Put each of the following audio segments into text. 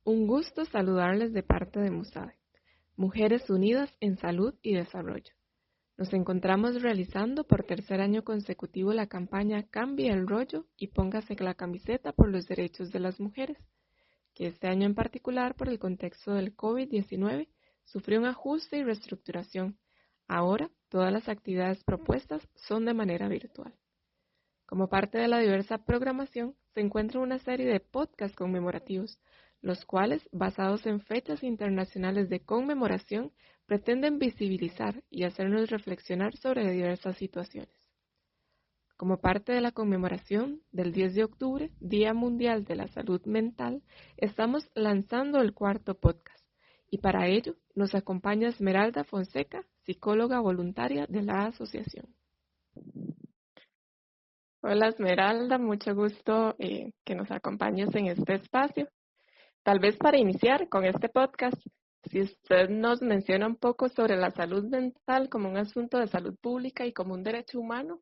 Un gusto saludarles de parte de MUSADE, Mujeres Unidas en Salud y Desarrollo. Nos encontramos realizando por tercer año consecutivo la campaña Cambie el rollo y póngase la camiseta por los derechos de las mujeres, que este año en particular por el contexto del COVID-19 sufrió un ajuste y reestructuración. Ahora, todas las actividades propuestas son de manera virtual. Como parte de la diversa programación, se encuentra una serie de podcasts conmemorativos, los cuales, basados en fechas internacionales de conmemoración, pretenden visibilizar y hacernos reflexionar sobre diversas situaciones. Como parte de la conmemoración del 10 de octubre, Día Mundial de la Salud Mental, estamos lanzando el cuarto podcast y para ello nos acompaña Esmeralda Fonseca, psicóloga voluntaria de la asociación. Hola Esmeralda, mucho gusto que nos acompañes en este espacio. Tal vez para iniciar con este podcast, si usted nos menciona un poco sobre la salud mental como un asunto de salud pública y como un derecho humano.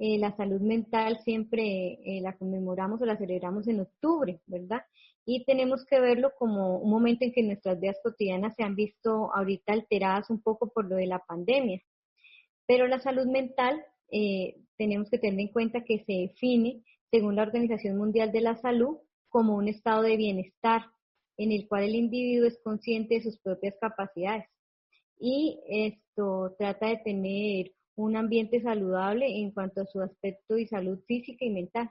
La salud mental siempre la conmemoramos o la celebramos en octubre, ¿verdad? Y tenemos que verlo como un momento en que nuestras vidas cotidianas se han visto ahorita alteradas un poco por lo de la pandemia. Pero la salud mental tenemos que tener en cuenta que se define, según la Organización Mundial de la Salud, como un estado de bienestar en el cual el individuo es consciente de sus propias capacidades. Y esto trata de tener un ambiente saludable en cuanto a su aspecto y salud física y mental.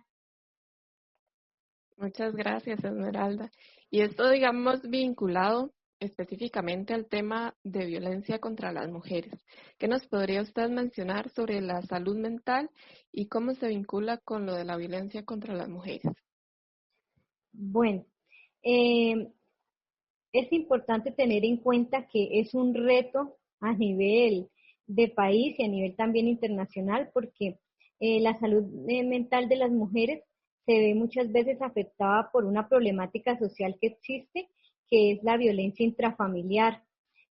Muchas gracias, Esmeralda. Y esto, digamos, vinculado específicamente al tema de violencia contra las mujeres. ¿Qué nos podría usted mencionar sobre la salud mental y cómo se vincula con lo de la violencia contra las mujeres? Bueno, eh, es importante tener en cuenta que es un reto a nivel de país y a nivel también internacional porque la salud mental de las mujeres se ve muchas veces afectada por una problemática social que existe, que es la violencia intrafamiliar.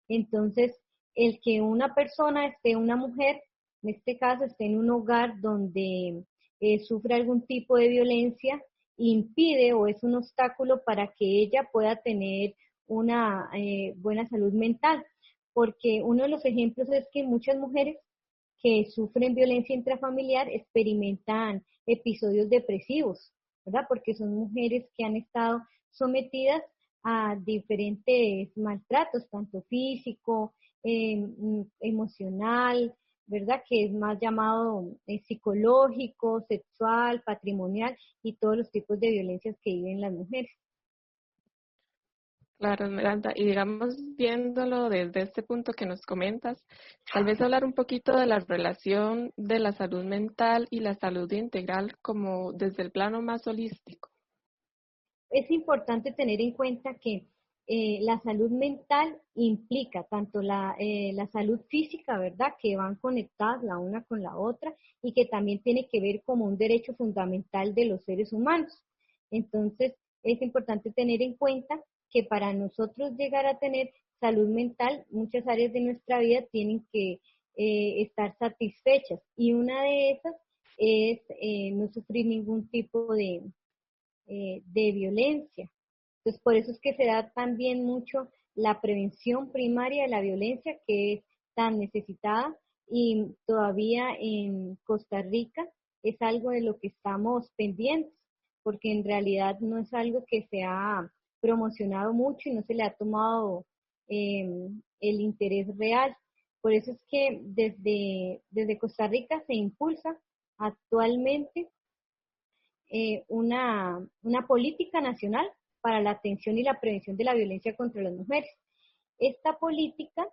Entonces, el que una persona esté, una mujer, en este caso, esté en un hogar donde sufre algún tipo de violencia, impide o es un obstáculo para que ella pueda tener una buena salud mental, porque uno de los ejemplos es que muchas mujeres que sufren violencia intrafamiliar experimentan episodios depresivos, ¿verdad? Porque son mujeres que han estado sometidas a diferentes maltratos, tanto físico, emocional, ¿verdad? Que es más llamado psicológico, sexual, patrimonial y todos los tipos de violencias que viven las mujeres. Claro, Esmeralda, y digamos, viéndolo desde este punto que nos comentas, tal vez hablar un poquito de la relación de la salud mental y la salud integral como desde el plano más holístico. Es importante tener en cuenta que la salud mental implica tanto la salud física, ¿verdad? Que van conectadas la una con la otra y que también tiene que ver como un derecho fundamental de los seres humanos. Entonces, es importante tener en cuenta que para nosotros llegar a tener salud mental, muchas áreas de nuestra vida tienen que estar satisfechas y una de esas es no sufrir ningún tipo de violencia. Entonces, por eso es que se da también mucho la prevención primaria de la violencia, que es tan necesitada y todavía en Costa Rica es algo de lo que estamos pendientes, porque en realidad no es algo que se ha promocionado mucho y no se le ha tomado el interés real. Por eso es que desde Costa Rica se impulsa actualmente una política nacional para la atención y la prevención de la violencia contra las mujeres. Esta política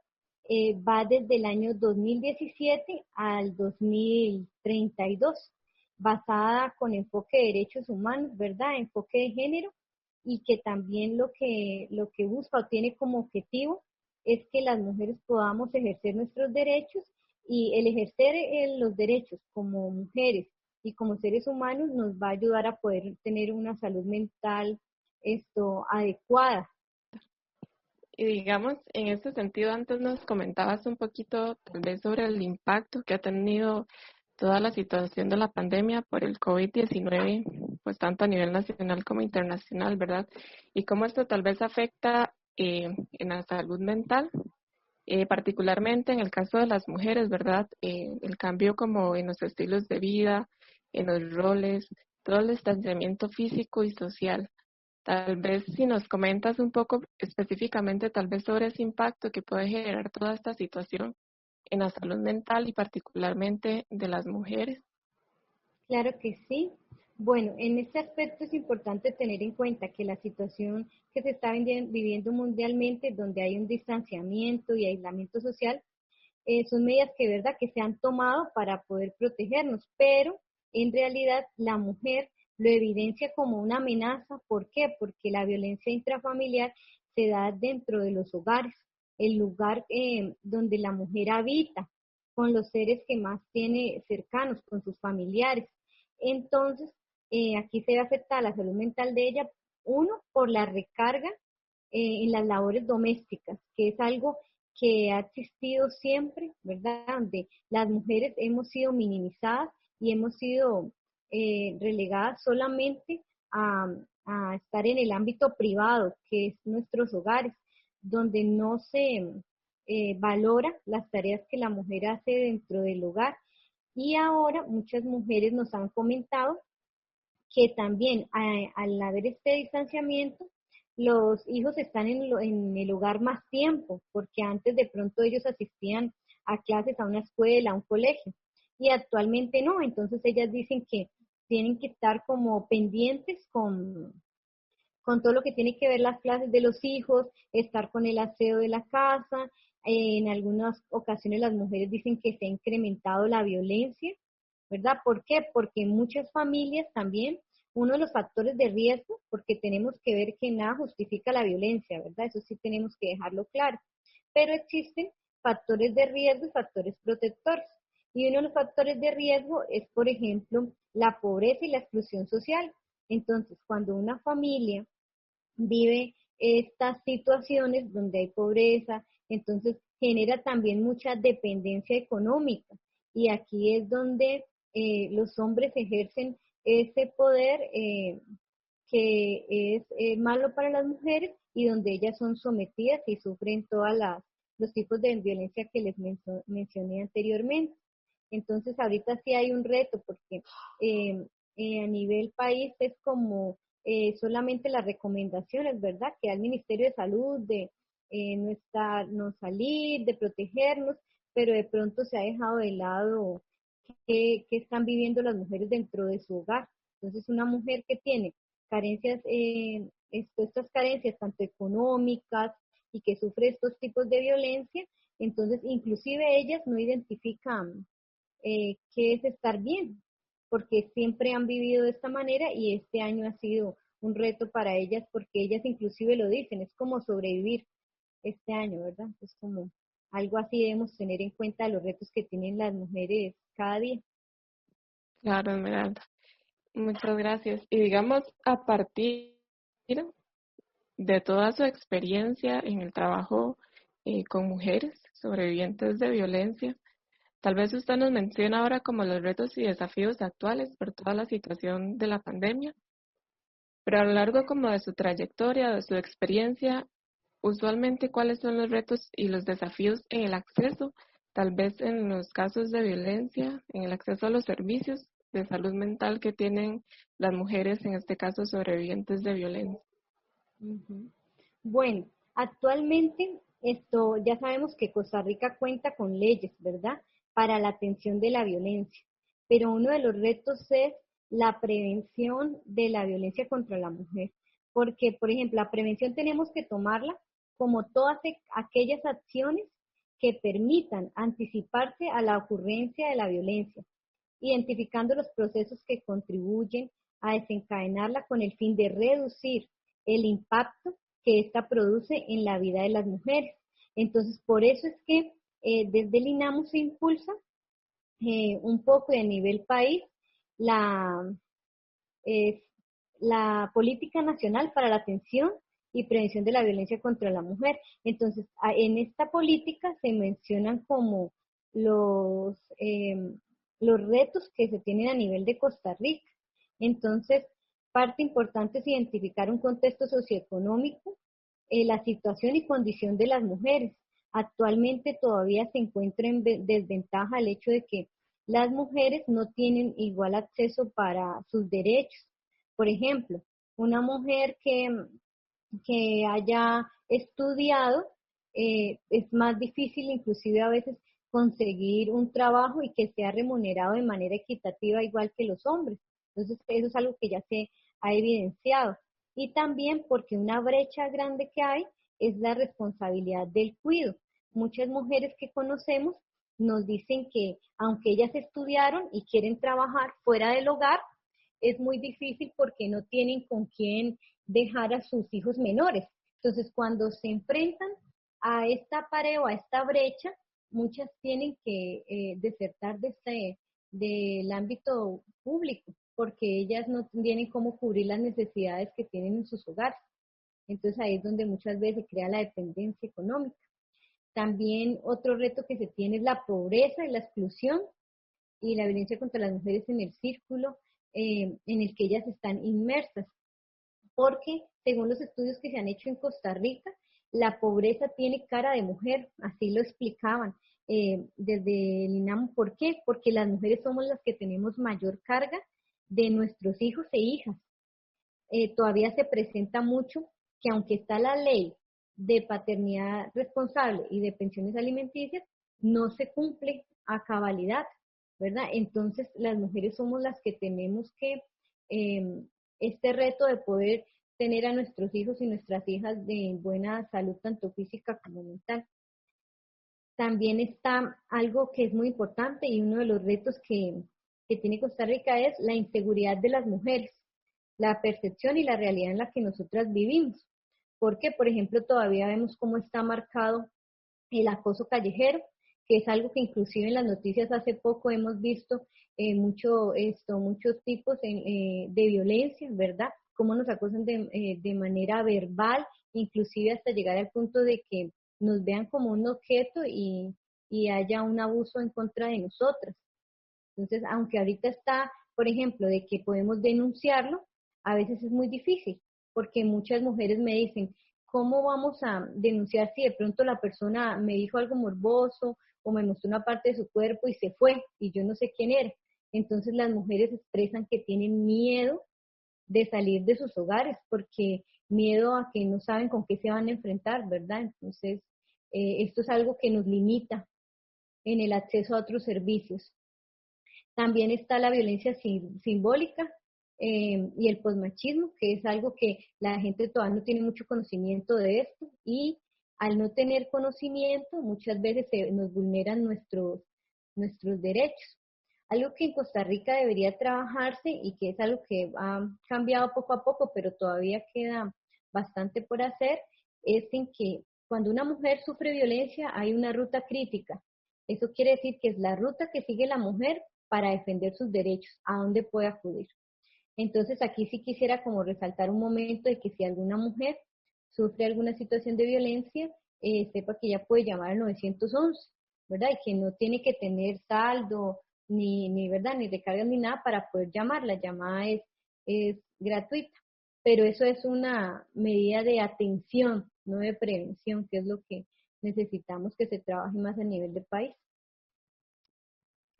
va desde el año 2017 al 2032, basada con enfoque de derechos humanos, ¿verdad? Enfoque de género, y que también lo que busca o tiene como objetivo es que las mujeres podamos ejercer nuestros derechos y el ejercer los derechos como mujeres y como seres humanos nos va a ayudar a poder tener una salud mental adecuada. Y digamos, en ese sentido, antes nos comentabas un poquito tal vez sobre el impacto que ha tenido toda la situación de la pandemia por el COVID-19, pues tanto a nivel nacional como internacional, ¿verdad? Y cómo esto tal vez afecta en la salud mental, particularmente en el caso de las mujeres, ¿verdad? El cambio como en los estilos de vida, en los roles, todo el distanciamiento físico y social. Tal vez si nos comentas un poco específicamente, tal vez sobre ese impacto que puede generar toda esta situación en la salud mental y particularmente de las mujeres. Claro que sí. Bueno, en este aspecto es importante tener en cuenta que la situación que se está viviendo mundialmente, donde hay un distanciamiento y aislamiento social, son medidas que, verdad, que se han tomado para poder protegernos, pero en realidad la mujer lo evidencia como una amenaza. ¿Por qué? Porque la violencia intrafamiliar se da dentro de los hogares, el lugar donde la mujer habita, con los seres que más tiene cercanos, con sus familiares. Entonces, aquí se ve afectada la salud mental de ella, uno, por la recarga en las labores domésticas, que es algo que ha existido siempre, ¿verdad? Donde las mujeres hemos sido minimizadas y hemos sido relegadas solamente a, a estar en el ámbito privado, que es nuestros hogares, donde no se valora las tareas que la mujer hace dentro del hogar. Y ahora muchas mujeres nos han comentado que también al haber este distanciamiento, los hijos están en el hogar más tiempo, porque antes de pronto ellos asistían a clases, a una escuela, a un colegio, y actualmente no. Entonces ellas dicen que tienen que estar como pendientes con todo lo que tiene que ver las clases de los hijos, estar con el aseo de la casa. En algunas ocasiones las mujeres dicen que se ha incrementado la violencia, ¿verdad? ¿Por qué? Porque en muchas familias también uno de los factores de riesgo, porque tenemos que ver que nada justifica la violencia, ¿verdad? Eso sí tenemos que dejarlo claro. Pero existen factores de riesgo y factores protectores. Y uno de los factores de riesgo es, por ejemplo, la pobreza y la exclusión social. Entonces, cuando una familia vive estas situaciones donde hay pobreza, entonces genera también mucha dependencia económica. Y aquí es donde los hombres ejercen ese poder que es malo para las mujeres y donde ellas son sometidas y sufren todos los tipos de violencia que les mencioné anteriormente. Entonces ahorita sí hay un reto porque a nivel país es como solamente las recomendaciones, ¿verdad? Que da el Ministerio de Salud de no salir, de protegernos, pero de pronto se ha dejado de lado qué están viviendo las mujeres dentro de su hogar. Entonces, una mujer que tiene carencias, estas carencias tanto económicas y que sufre estos tipos de violencia, entonces inclusive ellas no identifican qué es estar bien, porque siempre han vivido de esta manera y este año ha sido un reto para ellas porque ellas inclusive lo dicen, es como sobrevivir este año, ¿verdad? Es como algo así debemos tener en cuenta los retos que tienen las mujeres cada día. Claro, Esmeralda. Muchas gracias. Y digamos, a partir de toda su experiencia en el trabajo con mujeres sobrevivientes de violencia, tal vez usted nos menciona ahora como los retos y desafíos actuales por toda la situación de la pandemia, pero a lo largo como de su trayectoria, de su experiencia, usualmente cuáles son los retos y los desafíos en el acceso, tal vez en los casos de violencia, en el acceso a los servicios de salud mental que tienen las mujeres, en este caso sobrevivientes de violencia. Ujú. Bueno, actualmente esto ya sabemos que Costa Rica cuenta con leyes, ¿verdad? Para la atención de la violencia, pero uno de los retos es la prevención de la violencia contra la mujer, porque, por ejemplo, la prevención tenemos que tomarla como todas aquellas acciones que permitan anticiparse a la ocurrencia de la violencia, identificando los procesos que contribuyen a desencadenarla con el fin de reducir el impacto que ésta produce en la vida de las mujeres. Entonces, por eso es que desde el INAMU se impulsa un poco y a nivel país la, eh, la Política Nacional para la Atención y Prevención de la Violencia contra la Mujer. Entonces, en esta política se mencionan como los los retos que se tienen a nivel de Costa Rica. Entonces, parte importante es identificar un contexto socioeconómico, la situación y condición de las mujeres. Actualmente todavía se encuentra en desventaja el hecho de que las mujeres no tienen igual acceso para sus derechos. Por ejemplo, una mujer que haya estudiado, es más difícil inclusive a veces conseguir un trabajo y que sea remunerado de manera equitativa igual que los hombres. Entonces, eso es algo que ya se ha evidenciado. Y también porque una brecha grande que hay es la responsabilidad del cuidado. Muchas mujeres que conocemos nos dicen que aunque ellas estudiaron y quieren trabajar fuera del hogar, es muy difícil porque no tienen con quién dejar a sus hijos menores. Entonces, cuando se enfrentan a esta pared o a esta brecha, muchas tienen que desertar del ámbito público, porque ellas no tienen cómo cubrir las necesidades que tienen en sus hogares. Entonces ahí es donde muchas veces se crea la dependencia económica. También otro reto que se tiene es la pobreza y la exclusión y la violencia contra las mujeres en el círculo en el que ellas están inmersas, porque según los estudios que se han hecho en Costa Rica, la pobreza tiene cara de mujer, así lo explicaban desde el INAMU. ¿Por qué? Porque las mujeres somos las que tenemos mayor carga de nuestros hijos e hijas. Todavía se presenta mucho que aunque está la ley de paternidad responsable y de pensiones alimenticias, no se cumple a cabalidad, ¿verdad? Entonces las mujeres somos las que tenemos que este reto de poder tener a nuestros hijos y nuestras hijas de buena salud, tanto física como mental. También está algo que es muy importante y uno de los retos que tiene Costa Rica es la inseguridad de las mujeres, la percepción y la realidad en la que nosotras vivimos. Porque, por ejemplo, todavía vemos cómo está marcado el acoso callejero, que es algo que inclusive en las noticias hace poco hemos visto muchos tipos de violencia, ¿verdad? Cómo nos acosan de manera verbal, inclusive hasta llegar al punto de que nos vean como un objeto y haya un abuso en contra de nosotras. Entonces, aunque ahorita está, por ejemplo, de que podemos denunciarlo, a veces es muy difícil, porque muchas mujeres me dicen, ¿cómo vamos a denunciar si de pronto la persona me dijo algo morboso o me mostró una parte de su cuerpo y se fue y yo no sé quién era? Entonces las mujeres expresan que tienen miedo de salir de sus hogares porque miedo a que no saben con qué se van a enfrentar, ¿verdad? Entonces, esto es algo que nos limita en el acceso a otros servicios. También está la violencia simbólica y el posmachismo, que es algo que la gente todavía no tiene mucho conocimiento de esto y al no tener conocimiento muchas veces nos vulneran nuestros derechos. Algo que en Costa Rica debería trabajarse y que es algo que ha cambiado poco a poco, pero todavía queda bastante por hacer, es en que cuando una mujer sufre violencia hay una ruta crítica. Eso quiere decir que es la ruta que sigue la mujer para defender sus derechos, a dónde puede acudir. Entonces aquí sí quisiera como resaltar un momento de que si alguna mujer sufre alguna situación de violencia, sepa que ya puede llamar al 911, ¿verdad? Y que no tiene que tener saldo, ¿verdad? Ni recargas ni nada para poder llamar. La llamada es gratuita. Pero eso es una medida de atención, no de prevención, que es lo que necesitamos que se trabaje más a nivel de país.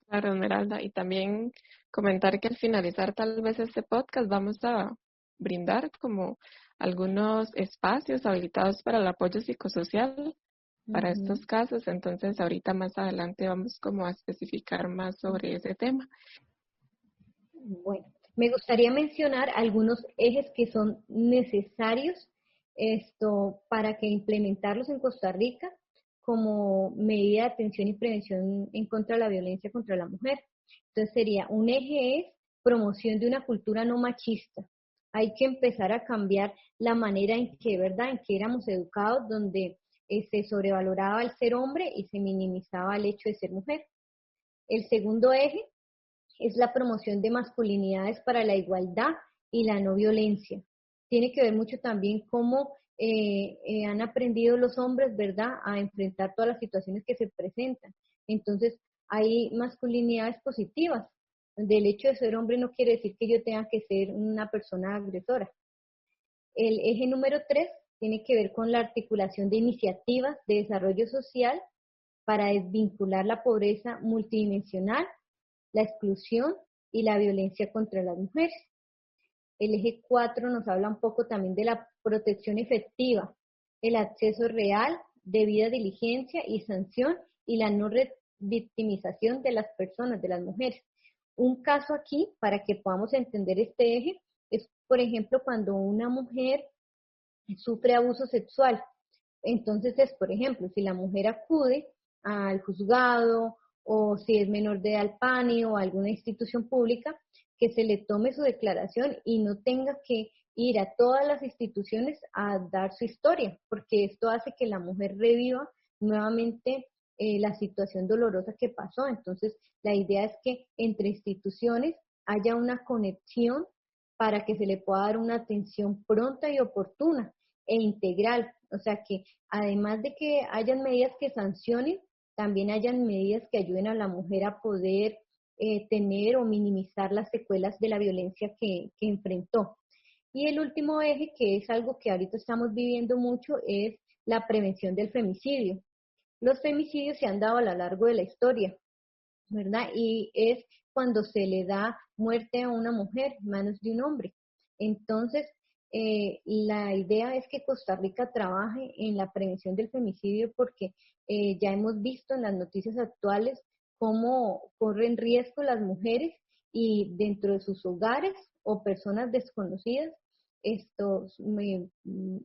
Claro, Esmeralda. Y también comentar que al finalizar tal vez este podcast vamos a brindar como algunos espacios habilitados para el apoyo psicosocial para Ujú. estos casos. Entonces, ahorita más adelante vamos como a especificar más sobre ese tema. Bueno, me gustaría mencionar algunos ejes que son necesarios para que implementarlos en Costa Rica como medida de atención y prevención en contra de la violencia contra la mujer. Entonces sería, un eje es promoción de una cultura no machista. Hay que empezar a cambiar la manera en que, ¿verdad?, en que éramos educados, donde se sobrevaloraba el ser hombre y se minimizaba el hecho de ser mujer. El segundo eje es la promoción de masculinidades para la igualdad y la no violencia. Tiene que ver mucho también cómo han aprendido los hombres, ¿verdad?, a enfrentar todas las situaciones que se presentan. Entonces, hay masculinidades positivas, donde el hecho de ser hombre no quiere decir que yo tenga que ser una persona agresora. El eje número 3 tiene que ver con la articulación de iniciativas de desarrollo social para desvincular la pobreza multidimensional, la exclusión y la violencia contra las mujeres. El eje 4 nos habla un poco también de la protección efectiva, el acceso real, debida diligencia y sanción y la no victimización de las personas, de las mujeres. Un caso aquí, para que podamos entender este eje, es, por ejemplo, cuando una mujer sufre abuso sexual. Entonces es, por ejemplo, si la mujer acude al juzgado o si es menor de edad al PANI o a alguna institución pública, que se le tome su declaración y no tenga que ir a todas las instituciones a dar su historia, porque esto hace que la mujer reviva nuevamente la situación dolorosa que pasó. Entonces, la idea es que entre instituciones haya una conexión para que se le pueda dar una atención pronta y oportuna e integral. O sea que además de que hayan medidas que sancionen, también hayan medidas que ayuden a la mujer a poder tener o minimizar las secuelas de la violencia que enfrentó. Y el último eje, que es algo que ahorita estamos viviendo mucho, es la prevención del femicidio. Los femicidios se han dado a lo largo de la historia, ¿verdad? Y es cuando se le da muerte a una mujer en manos de un hombre. Entonces, la idea es que Costa Rica trabaje en la prevención del femicidio porque ya hemos visto en las noticias actuales cómo corren riesgo las mujeres y dentro de sus hogares o personas desconocidas,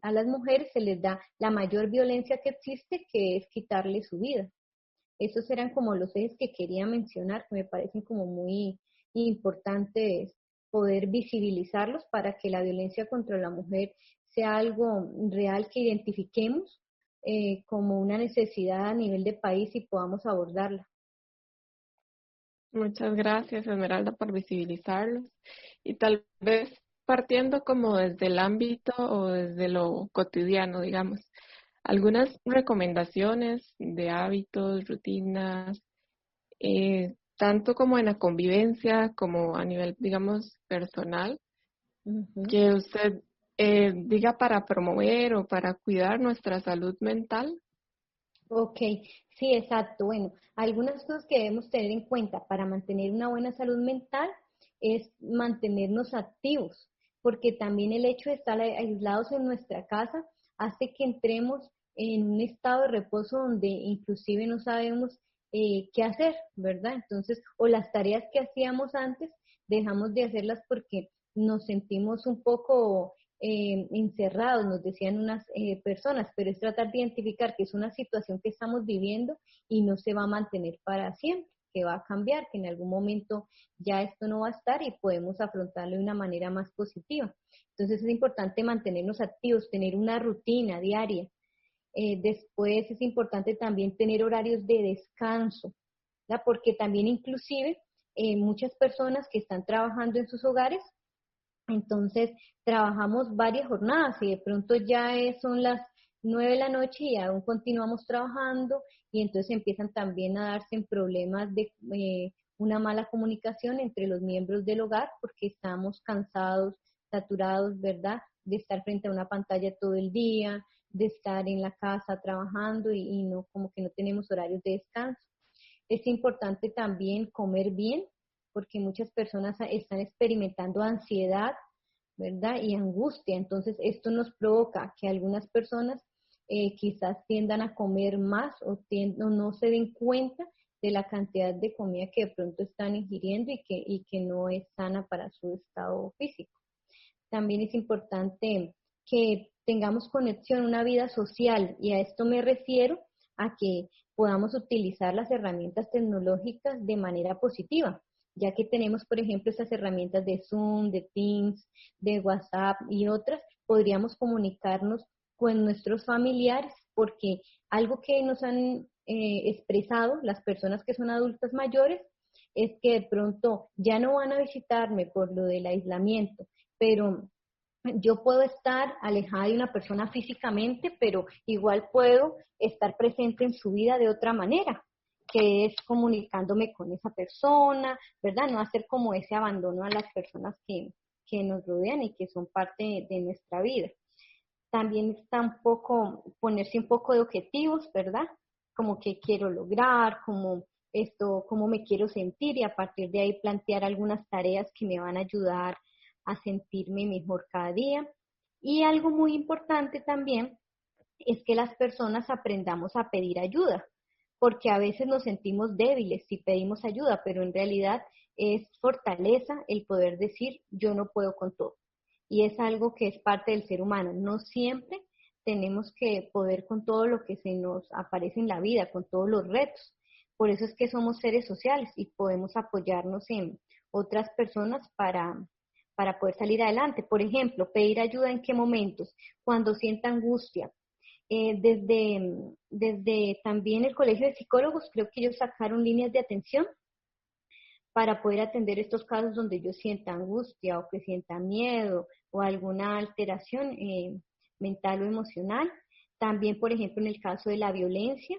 a las mujeres se les da la mayor violencia que existe, que es quitarle su vida. Esos eran como los ejes que quería mencionar, que me parecen como muy importantes poder visibilizarlos para que la violencia contra la mujer sea algo real que identifiquemos como una necesidad a nivel de país y podamos abordarla. Muchas gracias, Esmeralda, por visibilizarlos. Y tal vez partiendo como desde el ámbito o desde lo cotidiano, digamos, algunas recomendaciones de hábitos, rutinas, tanto como en la convivencia como a nivel, digamos, personal, que usted diga para promover o para cuidar nuestra salud mental. Ok, sí, exacto. Bueno, algunas cosas que debemos tener en cuenta para mantener una buena salud mental es mantenernos activos, porque también el hecho de estar aislados en nuestra casa hace que entremos en un estado de reposo donde inclusive no sabemos qué hacer, ¿verdad? Entonces, o las tareas que hacíamos antes, dejamos de hacerlas porque nos sentimos un poco encerrados, nos decían unas personas, pero es tratar de identificar que es una situación que estamos viviendo y no se va a mantener para siempre, que va a cambiar, que en algún momento ya esto no va a estar y podemos afrontarlo de una manera más positiva. Entonces es importante mantenernos activos, tener una rutina diaria. Después es importante también tener horarios de descanso, ¿verdad? Porque también inclusive muchas personas que están trabajando en sus hogares, entonces trabajamos varias jornadas y de pronto ya son las 9 de la noche y aún continuamos trabajando y entonces empiezan también a darse en problemas de una mala comunicación entre los miembros del hogar porque estamos cansados, saturados, ¿verdad? De estar frente a una pantalla todo el día, de estar en la casa trabajando y no, como que no tenemos horarios de descanso. Es importante también comer bien, porque muchas personas están experimentando ansiedad, ¿verdad? Y angustia. Entonces, esto nos provoca que algunas personas quizás tiendan a comer más o no se den cuenta de la cantidad de comida que de pronto están ingiriendo y que no es sana para su estado físico. También es importante que tengamos conexión, una vida social, y a esto me refiero a que podamos utilizar las herramientas tecnológicas de manera positiva, ya que tenemos, por ejemplo, esas herramientas de Zoom, de Teams, de WhatsApp y otras, podríamos comunicarnos con nuestros familiares, porque algo que nos han expresado las personas que son adultas mayores es que de pronto ya no van a visitarme por lo del aislamiento, pero yo puedo estar alejada de una persona físicamente, pero igual puedo estar presente en su vida de otra manera. que es comunicándome con esa persona, ¿verdad? No hacer como ese abandono a las personas que nos rodean y que son parte de nuestra vida. También está un poco, ponerse un poco de objetivos, ¿verdad? Como que quiero lograr, como esto, cómo me quiero sentir y a partir de ahí plantear algunas tareas que me van a ayudar a sentirme mejor cada día. Y algo muy importante también es que las personas aprendamos a pedir ayuda, porque a veces nos sentimos débiles si pedimos ayuda, pero en realidad es fortaleza el poder decir yo no puedo con todo. Y es algo que es parte del ser humano. No siempre tenemos que poder con todo lo que se nos aparece en la vida, con todos los retos. Por eso es que somos seres sociales y podemos apoyarnos en otras personas para poder salir adelante. Por ejemplo, pedir ayuda en qué momentos, cuando sienta angustia, desde también el Colegio de Psicólogos, creo que ellos sacaron líneas de atención para poder atender estos casos donde yo sienta angustia o que sienta miedo o alguna alteración mental o emocional. También, por ejemplo, en el caso de la violencia,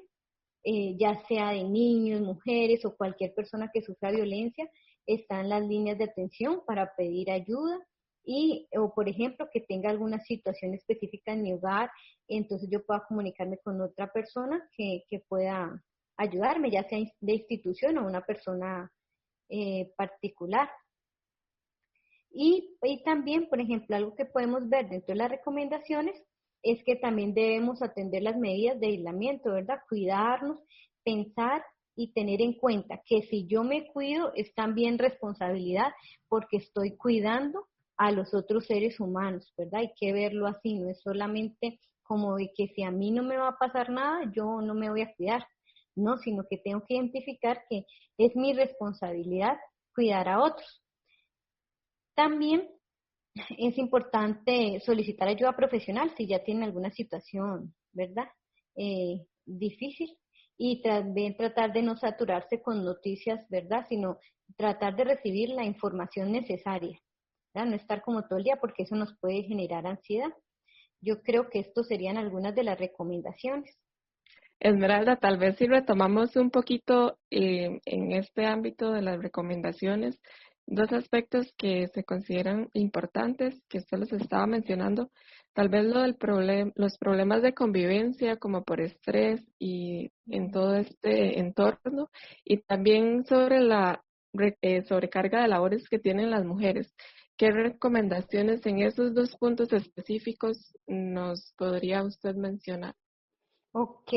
ya sea de niños, mujeres o cualquier persona que sufra violencia, están las líneas de atención para pedir ayuda y, o por ejemplo, que tenga alguna situación específica en mi hogar, entonces yo pueda comunicarme con otra persona que pueda ayudarme, ya sea de institución o una persona particular. Y también, por ejemplo, algo que podemos ver dentro de las recomendaciones es que también debemos atender las medidas de aislamiento, ¿verdad? Cuidarnos, pensar y tener en cuenta que si yo me cuido es también responsabilidad porque estoy cuidando a los otros seres humanos, ¿verdad? Hay que verlo así, no es solamente como de que si a mí no me va a pasar nada, yo no me voy a cuidar, no, sino que tengo que identificar que es mi responsabilidad cuidar a otros. También es importante solicitar ayuda profesional si ya tienen alguna situación, ¿verdad? Difícil. Y también tratar de no saturarse con noticias, ¿verdad? Sino tratar de recibir la información necesaria, ¿verdad? No estar como todo el día porque eso nos puede generar ansiedad. Yo creo que estos serían algunas de las recomendaciones. Esmeralda, tal vez si retomamos un poquito en este ámbito de las recomendaciones, dos aspectos que se consideran importantes, que usted los estaba mencionando, tal vez lo del los problemas de convivencia como por estrés y en todo este entorno, y también sobre la sobrecarga de labores que tienen las mujeres. ¿Qué recomendaciones en esos dos puntos específicos nos podría usted mencionar? Ok,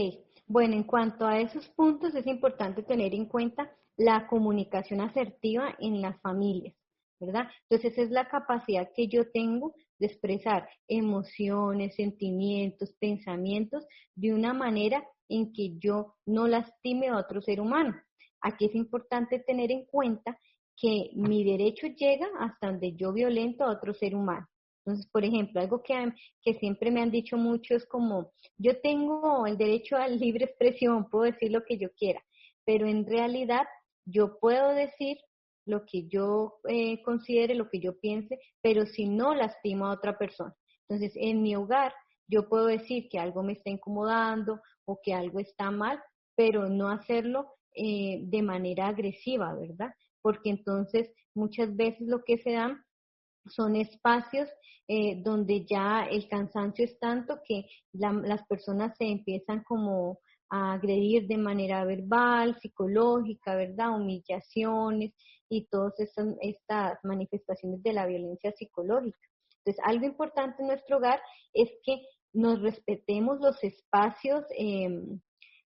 bueno, en cuanto a esos puntos es importante tener en cuenta la comunicación asertiva en las familias, ¿verdad? Entonces esa es la capacidad que yo tengo de expresar emociones, sentimientos, pensamientos de una manera en que yo no lastime a otro ser humano. Aquí es importante tener en cuenta que mi derecho llega hasta donde yo violento a otro ser humano. Entonces, por ejemplo, algo que siempre me han dicho mucho es como, yo tengo el derecho a libre expresión, puedo decir lo que yo quiera, pero en realidad yo puedo decir lo que yo considere, lo que yo piense, pero si no lastimo a otra persona. Entonces, en mi hogar, yo puedo decir que algo me está incomodando o que algo está mal, pero no hacerlo de manera agresiva, ¿verdad? Porque entonces muchas veces lo que se dan son espacios donde ya el cansancio es tanto que las personas se empiezan como a agredir de manera verbal, psicológica, ¿verdad? Humillaciones y todas estas manifestaciones de la violencia psicológica. Entonces, algo importante en nuestro hogar es que nos respetemos los espacios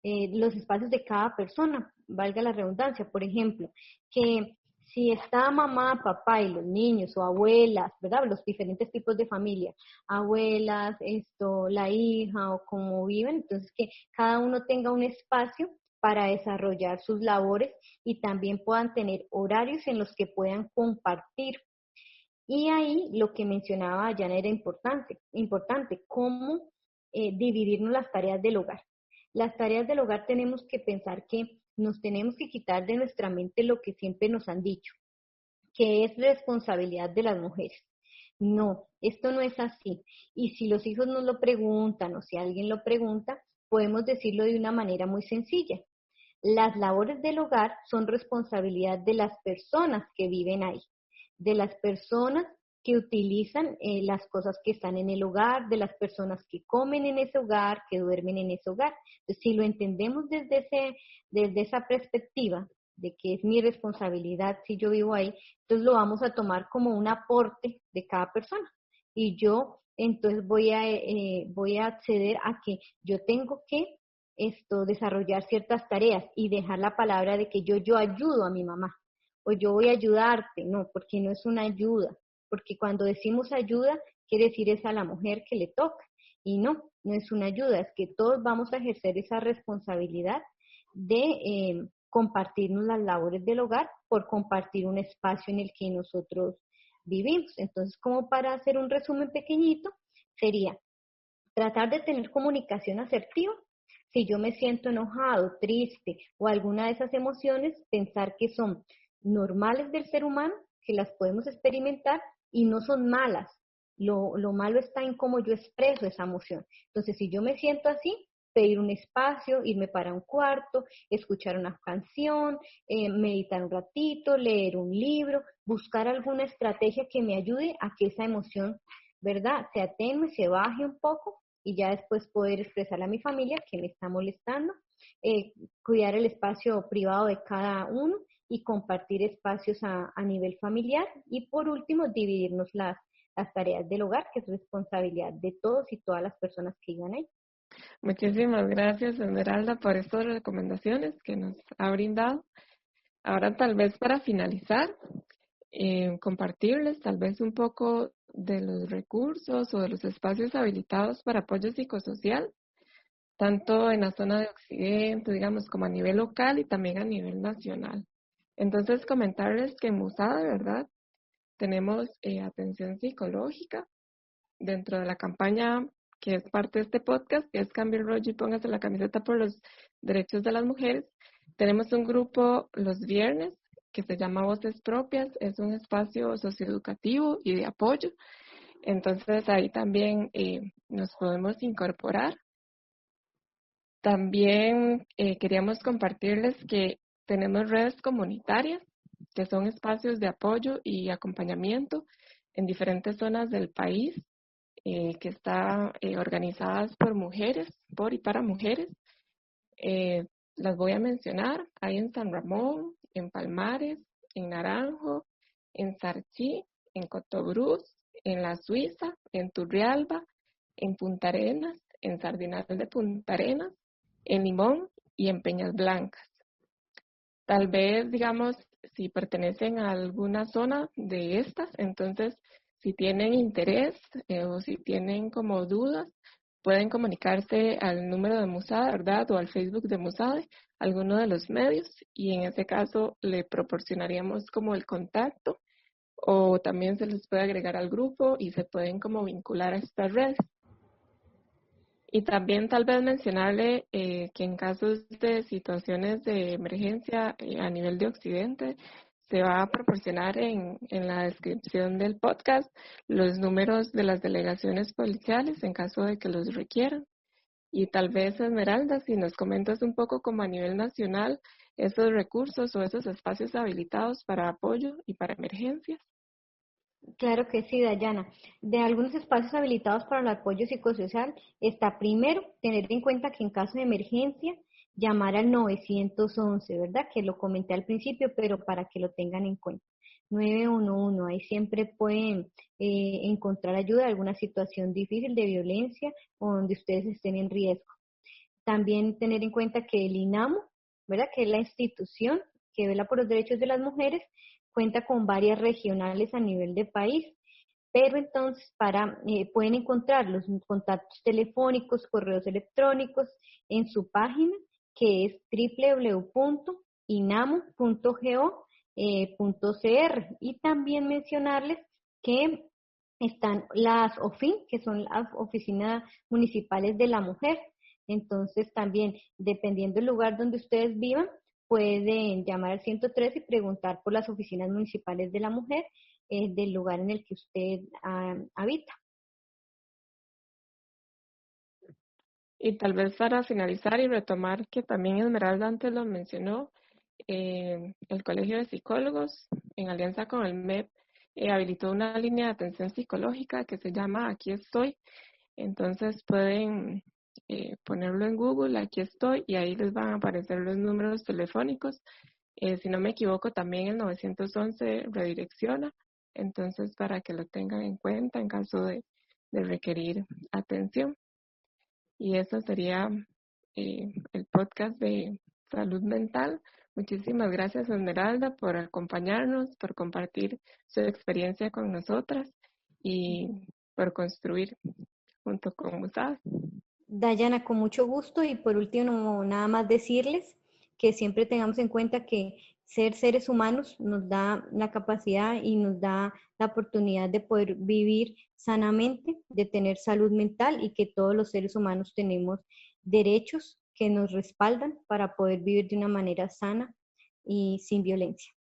de cada persona, valga la redundancia. Por ejemplo, que si está mamá, papá y los niños o abuelas, ¿verdad? Los diferentes tipos de familia, abuelas, la hija o cómo viven, entonces que cada uno tenga un espacio para desarrollar sus labores y también puedan tener horarios en los que puedan compartir. Y ahí lo que mencionaba Yana era importante, cómo dividirnos las tareas del hogar. Las tareas del hogar tenemos que pensar que nos tenemos que quitar de nuestra mente lo que siempre nos han dicho, que es responsabilidad de las mujeres. No, esto no es así. Y si los hijos nos lo preguntan o si alguien lo pregunta, podemos decirlo de una manera muy sencilla. Las labores del hogar son responsabilidad de las personas que viven ahí, de las personas que utilizan las cosas que están en el hogar, de las personas que comen en ese hogar, que duermen en ese hogar. Entonces, si lo entendemos desde esa perspectiva de que es mi responsabilidad si yo vivo ahí, entonces lo vamos a tomar como un aporte de cada persona. Y yo entonces voy a acceder a que yo tengo que desarrollar ciertas tareas y dejar la palabra de que yo ayudo a mi mamá o yo voy a ayudarte, no, porque no es una ayuda, porque cuando decimos ayuda, quiere decir es a la mujer que le toca, y no, no es una ayuda, es que todos vamos a ejercer esa responsabilidad de compartirnos las labores del hogar por compartir un espacio en el que nosotros vivimos. Entonces, como para hacer un resumen pequeñito, sería tratar de tener comunicación asertiva. Si yo me siento enojado, triste o alguna de esas emociones, pensar que son normales del ser humano, que las podemos experimentar y no son malas. Lo malo está en cómo yo expreso esa emoción. Entonces, si yo me siento así, pedir un espacio, irme para un cuarto, escuchar una canción, meditar un ratito, leer un libro, buscar alguna estrategia que me ayude a que esa emoción, ¿verdad?, se atenue, se baje un poco y ya después poder expresarle a mi familia que me está molestando, cuidar el espacio privado de cada uno y compartir espacios a nivel familiar y por último dividirnos las tareas del hogar, que es responsabilidad de todos y todas las personas que iban ahí. Muchísimas gracias, Esmeralda, por estas recomendaciones que nos ha brindado. Ahora, tal vez para finalizar, compartirles tal vez un poco de los recursos o de los espacios habilitados para apoyo psicosocial, tanto en la zona de Occidente, digamos, como a nivel local y también a nivel nacional. Entonces, comentarles que en MUSADA, ¿verdad? Tenemos atención psicológica dentro de la campaña que es parte de este podcast, que es Cambie el rollo y póngase la camiseta por los derechos de las mujeres. Tenemos un grupo los viernes que se llama Voces Propias, es un espacio socioeducativo y de apoyo. Entonces ahí también nos podemos incorporar. También queríamos compartirles que tenemos redes comunitarias, que son espacios de apoyo y acompañamiento en diferentes zonas del país, que están organizadas por mujeres, por y para mujeres. Las voy a mencionar, hay en San Ramón, en Palmares, en Naranjo, en Sarchí, en Cotobruz, en La Suiza, en Turrialba, en Punta Arenas, en Sardinal de Punta Arenas, en Limón y en Peñas Blancas. Tal vez, digamos, si pertenecen a alguna zona de estas, entonces, si tienen interés o si tienen como dudas, pueden comunicarse al número de MUSADE, ¿verdad? O al Facebook de MUSADE, alguno de los medios, y en ese caso le proporcionaríamos como el contacto, o también se les puede agregar al grupo y se pueden como vincular a estas redes. Y también tal vez mencionarle que en casos de situaciones de emergencia a nivel de Occidente, se va a proporcionar en la descripción del podcast los números de las delegaciones policiales en caso de que los requieran. Y tal vez, Esmeralda, si nos comentas un poco como a nivel nacional esos recursos o esos espacios habilitados para apoyo y para emergencias. Claro que sí, Dayana. De algunos espacios habilitados para el apoyo psicosocial está primero tener en cuenta que en caso de emergencia llamar al 911, ¿verdad? Que lo comenté al principio, pero para que lo tengan en cuenta. 911, ahí siempre pueden encontrar ayuda en alguna situación difícil de violencia o donde ustedes estén en riesgo. También tener en cuenta que el INAMO, ¿verdad? Que es la institución que vela por los derechos de las mujeres, cuenta con varias regionales a nivel de país, pero entonces pueden encontrar los contactos telefónicos, correos electrónicos en su página que es www.inamo.go.cr y también mencionarles que están las OFIN, que son las oficinas municipales de la mujer. Entonces también, dependiendo del lugar donde ustedes vivan, pueden llamar al 103 y preguntar por las oficinas municipales de la mujer del lugar en el que usted habita. Y tal vez para finalizar y retomar que también Esmeralda antes lo mencionó, el Colegio de Psicólogos, en alianza con el MEP, habilitó una línea de atención psicológica que se llama Aquí estoy. Entonces pueden ponerlo en Google, Aquí estoy, y ahí les van a aparecer los números telefónicos. Si no me equivoco, también el 911 redirecciona. Entonces, para que lo tengan en cuenta en caso de requerir atención. Y eso sería el podcast de salud mental. Muchísimas gracias, Esmeralda, por acompañarnos, por compartir su experiencia con nosotras y por construir junto con USAD. Dayana, con mucho gusto y por último, nada más decirles que siempre tengamos en cuenta que ser seres humanos nos da la capacidad y nos da la oportunidad de poder vivir sanamente, de tener salud mental y que todos los seres humanos tenemos derechos que nos respaldan para poder vivir de una manera sana y sin violencia.